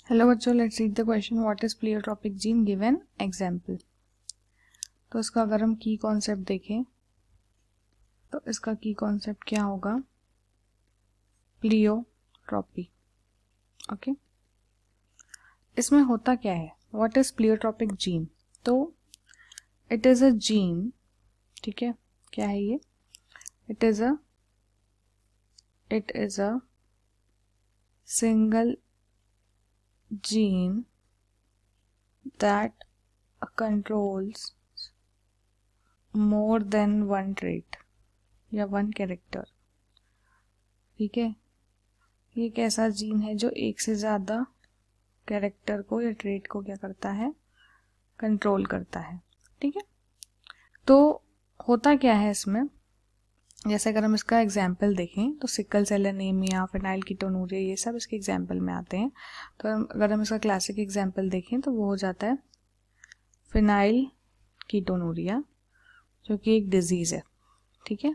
Hello बच्चों, let's read the question. What is pleiotropic gene, give an example. तो इसका अगर हम की कॉन्सेप्ट देखें तो इसका की कॉन्सेप्ट क्या होगा? प्लियोट्रॉपी। ओके, इसमें होता क्या है? What is pleiotropic gene? तो इट इज अ जीन, ठीक है, क्या है ये? It is a single gene that controls more than one trait या वन कैरेक्टर। ठीक है, ये एक ऐसा जीन है जो एक से ज़्यादा कैरेक्टर को या ट्रेट को क्या करता है? कंट्रोल करता है। ठीक है, तो होता क्या है इसमें? जैसे अगर हम इसका एग्जाम्पल देखें तो sickle cell anaemia, phenyl ketonuria, ये सब इसके एग्जाम्पल में आते हैं। तो अगर हम इसका क्लासिक एग्जाम्पल देखें तो वो हो जाता है फिनाइल कीटोनूरिया, जो कि एक डिजीज़ है। ठीक है,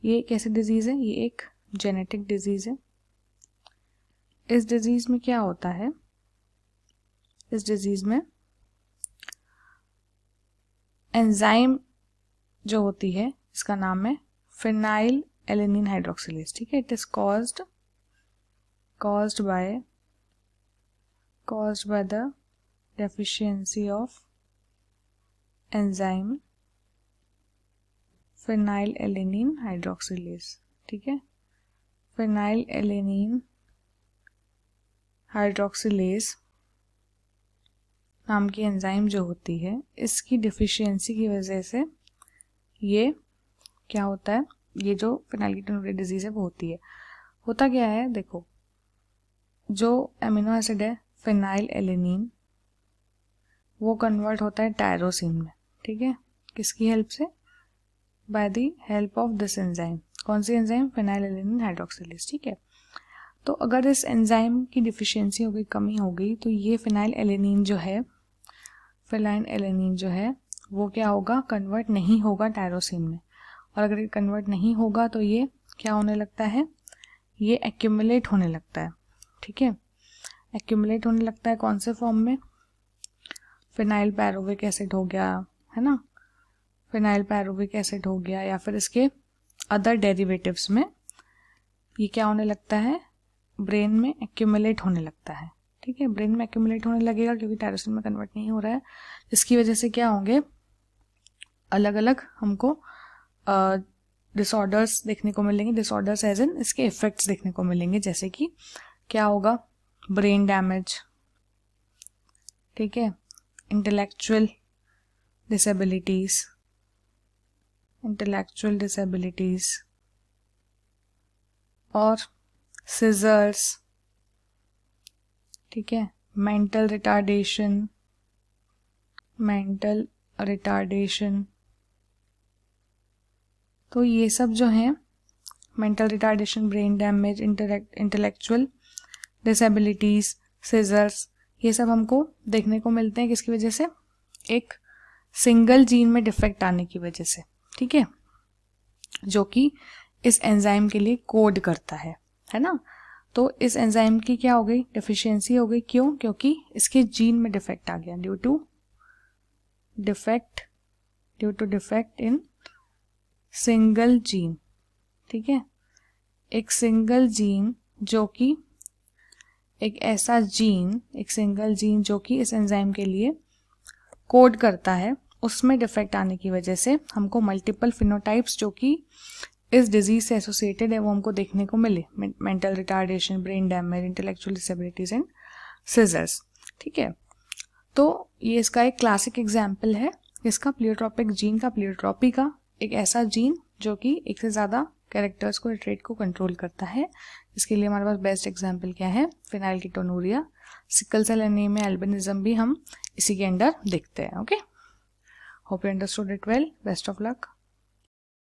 ये कैसे डिजीज़ है? ये एक जेनेटिक डिजीज़ है। इस डिजीज़ में क्या होता है? इस डिजीज़ में एंजाइम जो होती है, इसका नाम है फिनाइल एलेनिन हाइड्रोक्सिलेज। ठीक है, it is caused by the deficiency of enzyme phenyl alanine hydroxylase. ठीक है, फिनाइल एलेनिन हाइड्रोक्सिलेज नाम की एंजाइम जो होती है, इसकी डिफिशियंसी की वजह से ये क्या होता है? ये जो फिनाइल कीटोनूरिया डिजीज है वो होती है। होता क्या है? देखो, जो एमिनो एसिड है फिनाइल एलेनिन, वो कन्वर्ट होता है टायरोसिन में। ठीक है, किसकी हेल्प से? By the help of this enzyme. कौन सी एंजाइम? Phenyl alanine hydroxylase. ठीक है, तो अगर इस एंजाइम की डिफिशियंसी हो गई, कमी हो गई, तो ये फिनाइल एलेनिन जो है वो क्या होगा? कन्वर्ट नहीं होगा टायरोसिन में। और अगर ये कन्वर्ट नहीं होगा तो ये क्या होने लगता है? ये एक्यूमुलेट होने लगता है। ठीक है, एक्यूमुलेट होने लगता है कौन से फॉर्म में? फिनाइल पैरोविक एसिड हो गया, है ना, फिनाइल पैरोविक एसिड हो गया, या फिर इसके अदर डेरिवेटिव्स में ये क्या होने लगता है? ब्रेन में एक्यूमुलेट होने लगता है। ठीक है, ब्रेन में एक्यूमुलेट होने लगेगा क्योंकि टायरोसिन में कन्वर्ट नहीं हो रहा है, जिसकी वजह से क्या होंगे? अलग अलग हमको डिसऑर्डर्स देखने को मिलेंगे। डिसऑर्डर्स एज इन इसके इफेक्ट्स देखने को मिलेंगे, जैसे कि क्या होगा? ब्रेन डैमेज, ठीक है, इंटेलेक्चुअल डिसेबिलिटीज और सिजर्स। ठीक है, मेंटल रिटार्डेशन। तो ये सब जो है, mental retardation, brain damage, intellectual disabilities, scissors, ये सब हमको देखने को मिलते हैं किसकी वजह से? एक सिंगल जीन में डिफेक्ट आने की वजह से। ठीक है, जो कि इस एंजाइम के लिए कोड करता है ना। तो इस एंजाइम की क्या हो गई? डिफिशियंसी हो गई। क्यों? क्योंकि इसके जीन में डिफेक्ट आ गया, due to defect in single gene. ठीक है, एक सिंगल जीन जो कि एक सिंगल जीन जो कि इस एंजाइम के लिए कोड करता है, उसमें डिफेक्ट आने की वजह से हमको मल्टीपल फिनोटाइप्स जो कि इस डिजीज से एसोसिएटेड है वो हमको देखने को मिले। Mental retardation, brain damage, intellectual disabilities and scissors. ठीक है, तो ये इसका एक क्लासिक एग्जाम्पल है इसका प्लियोट्रॉपिक जीन का, प्लियोट्रॉपी का। एक ऐसा जीन जो कि एक से ज़्यादा कैरेक्टर्स को, ट्रेट को कंट्रोल करता है। इसके लिए हमारे पास बेस्ट एग्जाम्पल क्या है? Phenyl ketonuria. Sickle cell anaemia, albinism भी हम इसी के अंडर देखते हैं। Okay, hope you understood it well. Best of luck.